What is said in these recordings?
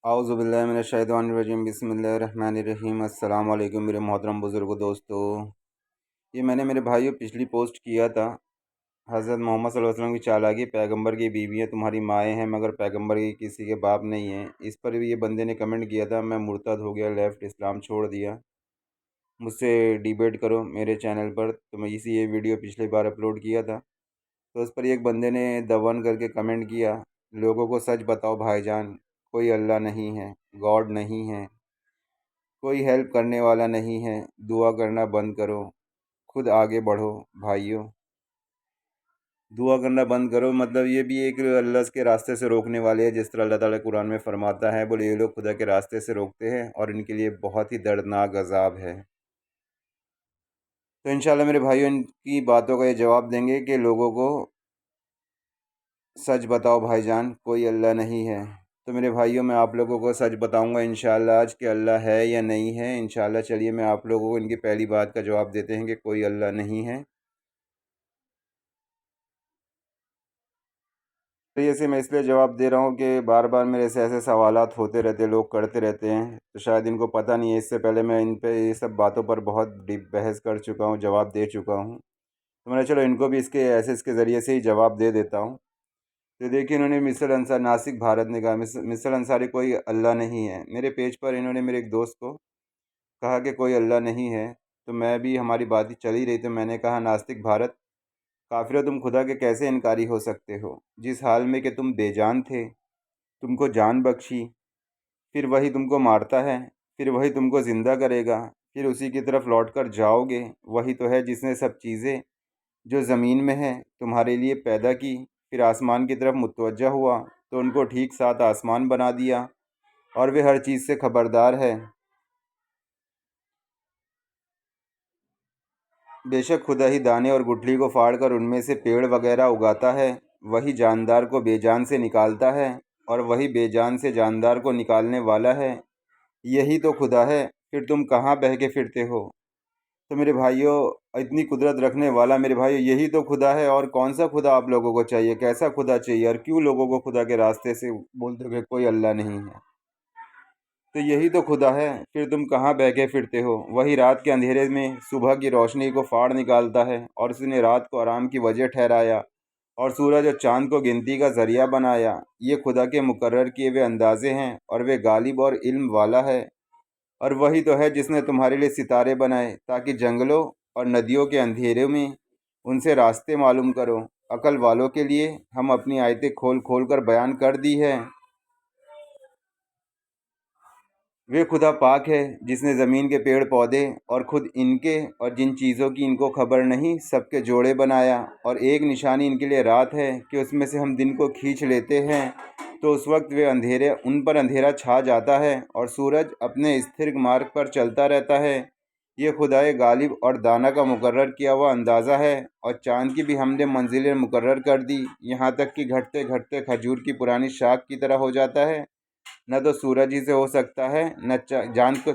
आउज़ु बिल्लाहि मिनश्शैतानिर्रजीम बिस्मिल्लाहिर्रहमानिर्रहीम। अस्सलाम वालेकुम मेरे मोहतरम बुज़ुर्गों, दोस्तों। ये मैंने मेरे भाइयों पिछली पोस्ट किया था। हज़रत मोहम्मद सल्लल्लाहु अलैहि वसल्लम की चालाकी, पैगंबर की बीवियाँ तुम्हारी माएँ हैं मगर पैगंबर की किसी के बाप नहीं हैं। इस पर भी ये बंदे ने कमेंट किया था, मैं मुर्तद हो गया, लेफ़्ट इस्लाम छोड़ दिया, मुझसे डिबेट करो मेरे चैनल पर। तो मैं इसी ये वीडियो पिछली बार अपलोड किया था। तो उस पर एक बंदे ने द1 करके कमेंट किया, लोगों को सच बताओ भाईजान, कोई अल्लाह नहीं है, गॉड नहीं है, कोई हेल्प करने वाला नहीं है, दुआ करना बंद करो, खुद आगे बढ़ो भाइयों। दुआ करना बंद करो मतलब ये भी एक अल्लाह के रास्ते से रोकने वाले हैं। जिस तरह अल्लाह ताला कुरान में फरमाता है, बोले ये लोग खुदा के रास्ते से रोकते हैं और इनके लिए बहुत ही दर्दनाक अजाब है। तो इंशाल्लाह मेरे भाइयों इनकी बातों का ये जवाब देंगे कि लोगों को सच बताओ भाईजान, कोई अल्लाह नहीं है। तो मेरे भाइयों मैं आप लोगों को सच बताऊंगा इंशाल्लाह आज कि अल्लाह है या नहीं है। इंशाल्लाह चलिए मैं आप लोगों को इनकी पहली बात का जवाब देते हैं कि कोई अल्लाह नहीं है। तो ये से मैं इसलिए जवाब दे रहा हूँ कि बार बार मेरे से ऐसे सवालात होते रहते, लोग करते रहते हैं, तो शायद इनको पता नहीं है। इससे पहले मैं इन पे ये सब बातों पर बहुत डीप बहस कर चुका हूँ, जवाब दे चुका हूँ। तो मैंने चलो इनको भी इसके ऐसे इसके ज़रिए से ही जवाब दे देता हूँ। तो देखिए इन्होंने मिसल अंसार नासिक भारत ने कहा मिसल अंसारी कोई अल्लाह नहीं है। मेरे पेज पर इन्होंने मेरे एक दोस्त को कहा कि कोई अल्लाह नहीं है। तो मैं भी हमारी बात ही चल ही रही, तो मैंने कहा नास्तिक भारत, काफिर तुम खुदा के कैसे इनकारी हो सकते हो, जिस हाल में कि तुम बेजान थे, तुमको जान बख्शी, फिर वही तुमको मारता है, फिर वही तुमको ज़िंदा करेगा, फिर उसी की तरफ लौट कर जाओगे। वही तो है जिसने सब चीज़ें जो ज़मीन में हैं तुम्हारे लिए पैदा की, फिर आसमान की तरफ मुतवज्जा हुआ तो उनको ठीक साथ आसमान बना दिया, और वे हर चीज़ से खबरदार है। बेशक खुदा ही दाने और गुठली को फाड़ कर उनमें से पेड़ वगैरह उगाता है, वही जानदार को बेजान से निकालता है और वही बेजान से जानदार को निकालने वाला है। यही तो खुदा है, फिर तुम कहाँ बह के फिरते हो। तो मेरे भाइयों, इतनी कुदरत रखने वाला मेरे भाइयों यही तो खुदा है। और कौन सा खुदा आप लोगों को चाहिए, कैसा खुदा चाहिए, और क्यों लोगों को खुदा के रास्ते से बोलते हो कि कोई अल्लाह नहीं है। तो यही तो खुदा है, फिर तुम कहाँ बह के फिरते हो। वही रात के अंधेरे में सुबह की रोशनी को फाड़ निकालता है, और उसने रात को आराम की वजह ठहराया और सूरज और चांद को गिनती का जरिया बनाया। ये खुदा के मुकर्रर किए हुए अंदाजे हैं और वे गालिब और इल्म वाला है। और वही तो है जिसने तुम्हारे लिए सितारे बनाए ताकि जंगलों और नदियों के अंधेरे में उनसे रास्ते मालूम करो। अकल वालों के लिए हम अपनी आयतें खोल खोल कर बयान कर दी है। वे खुदा पाक है जिसने ज़मीन के पेड़ पौधे और खुद इनके और जिन चीज़ों की इनको खबर नहीं सबके जोड़े बनाया। और एक निशानी इनके लिए रात है कि उसमें से हम दिन को खींच लेते हैं, तो उस वक्त वे अंधेरे उन पर अंधेरा छा जाता है और सूरज अपने स्थिर मार्ग पर चलता रहता है। ये खुदाए गालिब और दाना का मुकर्रर किया हुआ अंदाज़ा है। और चाँद की भी हमने मंजिलें मुकर्रर कर दी, यहाँ तक कि घटते घटते खजूर की पुरानी शाख की तरह हो जाता है। न तो सूरज ही से हो सकता है चांद को,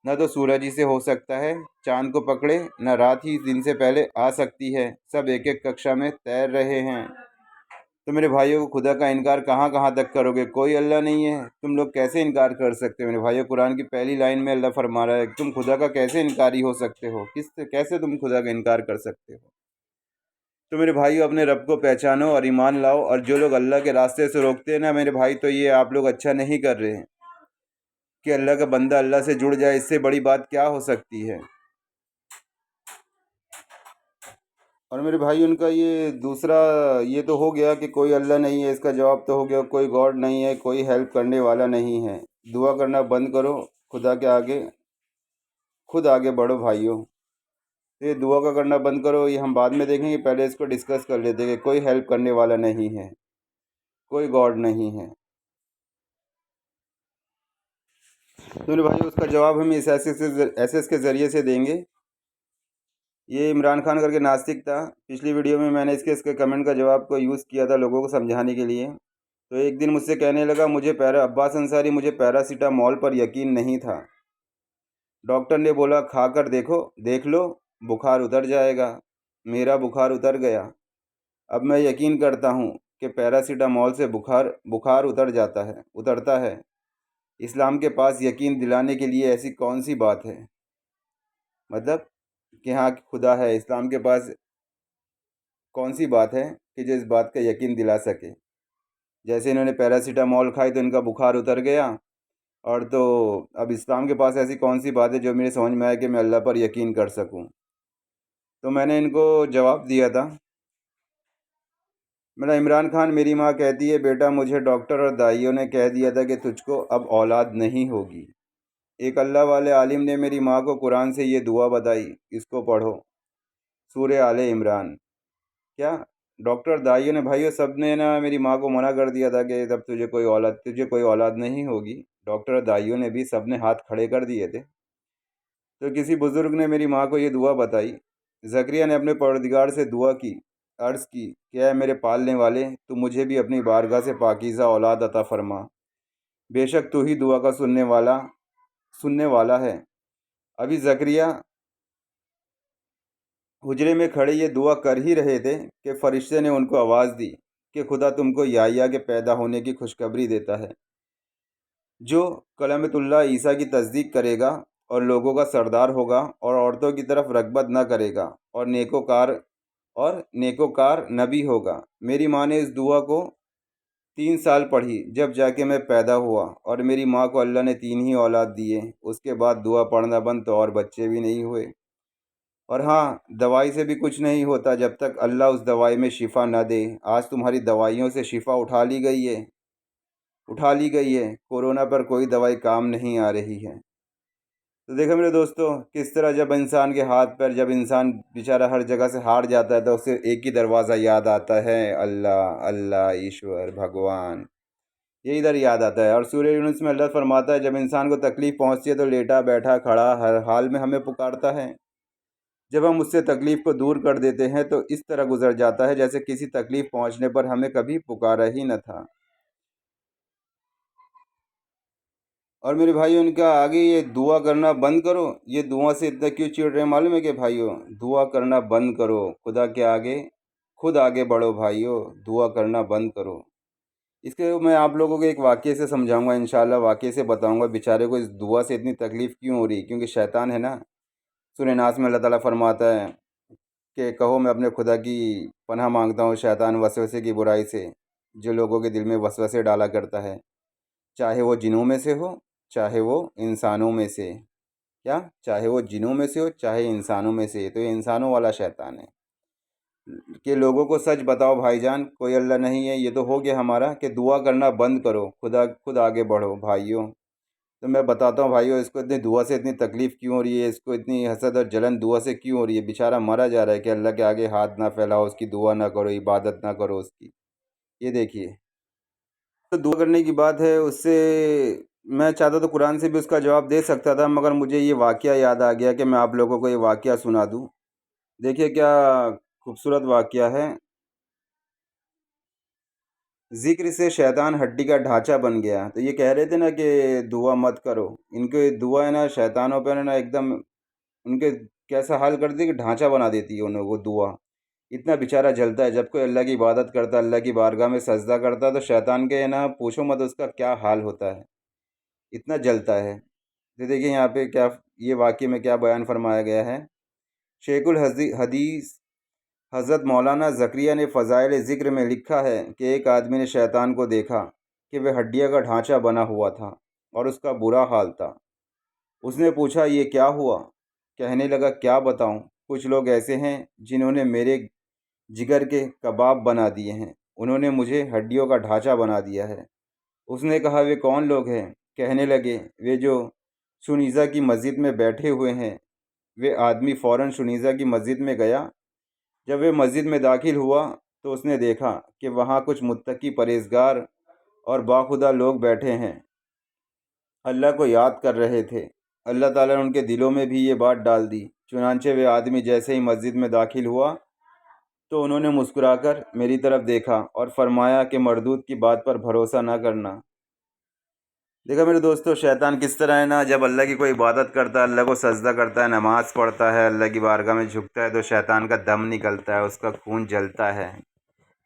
न तो सूरज ही से हो सकता है चांद को पकड़े, न रात ही दिन से पहले आ सकती है। सब एक एक कक्षा में तैर रहे हैं। तो मेरे भाइयों को खुदा का इनकार कहाँ कहाँ तक करोगे। कोई अल्लाह नहीं है, तुम लोग कैसे इनकार कर सकते हो। मेरे भाइयों कुरान की पहली लाइन में अल्लाह फरमा रहा है कि तुम खुदा का कैसे इनकारी हो सकते हो, किस कैसे तुम खुदा का इनकार कर सकते हो। तो मेरे भाइयों अपने रब को पहचानो और ईमान लाओ। और जो लोग अल्लाह के रास्ते से रोकते हैं ना मेरे भाई, तो ये आप लोग अच्छा नहीं कर रहे हैं। कि अल्लाह का बंदा अल्लाह से जुड़ जाए, इससे बड़ी बात क्या हो सकती है। और मेरे भाई उनका ये दूसरा, ये तो हो गया कि कोई अल्लाह नहीं है, इसका जवाब तो हो गया कोई गॉड नहीं है, कोई हेल्प करने वाला नहीं है। दुआ करना बंद करो, खुदा के आगे खुद आगे बढ़ो भाइयों। तो ये दुआ का करना बंद करो, ये हम बाद में देखेंगे, पहले इसको डिस्कस कर लेते हैं कि कोई हेल्प करने वाला नहीं है, कोई गॉड नहीं है। तो मेरे भाई उसका जवाब हम इस एस के ज़रिए से देंगे। ये इमरान खान करके नास्तिक था। पिछली वीडियो में मैंने इसके कमेंट का जवाब को यूज़ किया था लोगों को समझाने के लिए। तो एक दिन मुझसे कहने लगा, मुझे अब्बास अंसारी, मुझे पैरासीटामॉल पर यकीन नहीं था। डॉक्टर ने बोला खा कर देखो, देख लो, बुखार उतर जाएगा। मेरा बुखार उतर गया। अब मैं यकीन करता हूँ कि पैरासीटामॉल से बुखार बुखार उतर जाता है, उतरता है। اسلام کے پاس یقین دلانے کے لیے ایسی کون سی بات ہے؟ مطلب کہ ہاں خدا ہے، اسلام کے پاس کون سی بات ہے کہ جو اس بات کا یقین دلا سکے؟ جیسے انہوں نے پیراسیٹامول کھائی تو ان کا بخار اتر گیا، اور تو اب اسلام کے پاس ایسی کون سی بات ہے جو میرے سمجھ میں آئے کہ میں اللہ پر یقین کر سکوں؟ تو میں نے ان کو جواب دیا تھا، میرا عمران خان، میری ماں کہتی ہے بیٹا مجھے ڈاکٹر اور دائیوں نے کہہ دیا تھا کہ تجھ کو اب اولاد نہیں ہوگی۔ ایک اللہ والے عالم نے میری ماں کو قرآن سے یہ دعا بتائی، اس کو پڑھو، سورہ آل عمران۔ کیا ڈاکٹر دائیوں نے، بھائیو سب نے نا میری ماں کو منع کر دیا تھا کہ تب تجھے کوئی اولاد نہیں ہوگی، ڈاکٹر دائیوں نے بھی سب نے ہاتھ کھڑے کر دیے تھے۔ تو کسی بزرگ نے میری ماں کو یہ دعا بتائی۔ زکریا نے اپنے پروردگار سے دعا کی، عرض کی کہ اے میرے پالنے والے، تو مجھے بھی اپنی بارگاہ سے پاکیزہ اولاد عطا فرما، بے شک تو ہی دعا کا سننے والا ہے۔ ابھی زکریا حجرے میں کھڑے یہ دعا کر ہی رہے تھے کہ فرشتے نے ان کو آواز دی کہ خدا تم کو یحییٰ کے پیدا ہونے کی خوشخبری دیتا ہے، جو کلمۃ اللہ عیسیٰ کی تصدیق کرے گا اور لوگوں کا سردار ہوگا اور عورتوں کی طرف رغبت نہ کرے گا اور نیکوکار نبی ہوگا۔ میری ماں نے اس دعا کو 3 سال پڑھی، جب جا کے میں پیدا ہوا، اور میری ماں کو اللہ نے 3 ہی اولاد دیے۔ اس کے بعد دعا پڑھنا بند تو اور بچے بھی نہیں ہوئے۔ اور ہاں، دوائی سے بھی کچھ نہیں ہوتا جب تک اللہ اس دوائی میں شفا نہ دے۔ آج تمہاری دوائیوں سے شفا اٹھا لی گئی ہے کورونا پر کوئی دوائی کام نہیں آ رہی ہے۔ تو دیکھو میرے دوستو، کس طرح جب انسان کے ہاتھ پیر، جب انسان بیچارہ ہر جگہ سے ہار جاتا ہے تو اسے ایک ہی دروازہ یاد آتا ہے، اللہ اللہ ایشور بھگوان، یہ ادھر یاد آتا ہے۔ اور سورہ یونس میں اللہ فرماتا ہے جب انسان کو تکلیف پہنچتی ہے تو لیٹا بیٹھا کھڑا ہر حال میں ہمیں پکارتا ہے۔ جب ہم اس سے تکلیف کو دور کر دیتے ہیں تو اس طرح گزر جاتا ہے جیسے کسی تکلیف پہنچنے پر ہمیں کبھی پکارا ہی نہ تھا۔ اور میرے بھائیو، ان کا آگے یہ دعا کرنا بند کرو، یہ دعا سے اتنا کیوں چڑ رہے ہیں معلوم ہے کہ بھائیو، دعا کرنا بند کرو، خدا کے آگے خود آگے بڑھو بھائیو، دعا کرنا بند کرو۔ اس کے میں آپ لوگوں کو ایک واقعے سے سمجھاؤں گا، انشاءاللہ واقعے سے بتاؤں گا بیچارے کو اس دعا سے اتنی تکلیف کیوں ہو رہی، کیونکہ شیطان ہے نا۔ سورہ ناس میں اللہ تعالیٰ فرماتا ہے کہ کہو میں اپنے خدا کی پناہ مانگتا ہوں شیطان وسوسے کی برائی سے، جو لوگوں کے دل میں وسوسے ڈالا کرتا ہے، چاہے وہ جنوں میں سے ہو چاہے وہ انسانوں میں سے، چاہے وہ جنوں میں سے ہو چاہے انسانوں میں سے، تو یہ انسانوں والا شیطان ہے کہ لوگوں کو سچ بتاؤ بھائی جان، کوئی اللہ نہیں ہے۔ یہ تو ہو گیا ہمارا کہ دعا کرنا بند کرو، خود آگے بڑھو بھائیوں۔ تو میں بتاتا ہوں بھائیوں، اس کو اتنی دعا سے اتنی تکلیف کیوں ہو رہی ہے، اس کو اتنی حسد اور جلن دعا سے کیوں ہو رہی ہے؟ بیچارہ مرا جا رہا ہے کہ اللہ کے آگے ہاتھ نہ پھیلاؤ، اس کی دعا نہ کرو، عبادت نہ کرو اس کی۔ یہ دیکھیے، تو دعا کرنے کی بات ہے، اس سے میں چاہتا تو قرآن سے بھی اس کا جواب دے سکتا تھا، مگر مجھے یہ واقعہ یاد آ گیا کہ میں آپ لوگوں کو یہ واقعہ سنا دوں۔ دیکھیے کیا خوبصورت واقعہ ہے۔ ذکر سے شیطان ہڈی کا ڈھانچہ بن گیا۔ تو یہ کہہ رہے تھے نا کہ دعا مت کرو، ان کے دعا ہے نا شیطانوں پہ نا ایک دم ان کے کیسا حال کر دی کہ ڈھانچہ بنا دیتی ہے انہوں کو دعا۔ اتنا بیچارہ جلتا ہے جب کوئی اللہ کی عبادت کرتا ہے، اللہ کی بارگاہ میں سجدہ کرتا ہے، تو شیطان کے نا پوچھو مت اس کا کیا حال ہوتا ہے، اتنا جلتا ہے۔ تو دیکھیں یہاں پہ کیا یہ واقعے میں کیا بیان فرمایا گیا ہے۔ شیخ الحدیث حضرت مولانا زکریا نے فضائل ذکر میں لکھا ہے کہ ایک آدمی نے شیطان کو دیکھا کہ وہ ہڈیاں کا ڈھانچہ بنا ہوا تھا اور اس کا برا حال تھا۔ اس نے پوچھا یہ کیا ہوا؟ کہنے لگا کیا بتاؤں، کچھ لوگ ایسے ہیں جنہوں نے میرے جگر کے کباب بنا دیے ہیں، انہوں نے مجھے ہڈیوں کا ڈھانچہ بنا دیا ہے۔ اس نے کہا وہ کون لوگ ہیں؟ کہنے لگے وہ جو شنیزہ کی مسجد میں بیٹھے ہوئے ہیں۔ وہ آدمی فوراً شنیزہ کی مسجد میں گیا۔ جب وہ مسجد میں داخل ہوا تو اس نے دیکھا کہ وہاں کچھ متقی پرہیزگار اور باخدا لوگ بیٹھے ہیں، اللہ کو یاد کر رہے تھے۔ اللہ تعالیٰ نے ان کے دلوں میں بھی یہ بات ڈال دی۔ چنانچہ وہ آدمی جیسے ہی مسجد میں داخل ہوا تو انہوں نے مسکرا کر میری طرف دیکھا اور فرمایا کہ مردود کی بات پر بھروسہ نہ کرنا۔ دیکھا میرے دوستو، شیطان کس طرح ہے نا، جب اللہ کی کوئی عبادت کرتا ہے، اللہ کو سجدہ کرتا ہے، نماز پڑھتا ہے، اللہ کی بارگاہ میں جھکتا ہے، تو شیطان کا دم نکلتا ہے، اس کا خون جلتا ہے،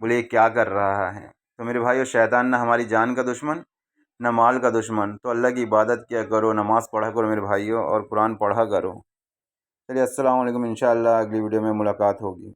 بولے یہ کیا کر رہا ہے۔ تو میرے بھائیو، شیطان نہ ہماری جان کا دشمن न माल का दुश्मन। तो अल्लाह की इबादत किया करो, नमाज़ पढ़ा करो मेरे भाइयों, और कुरान पढ़ा करो। चलिए अस्सलाम वालेकुम, इंशाअल्लाह अगली वीडियो में मुलाकात होगी।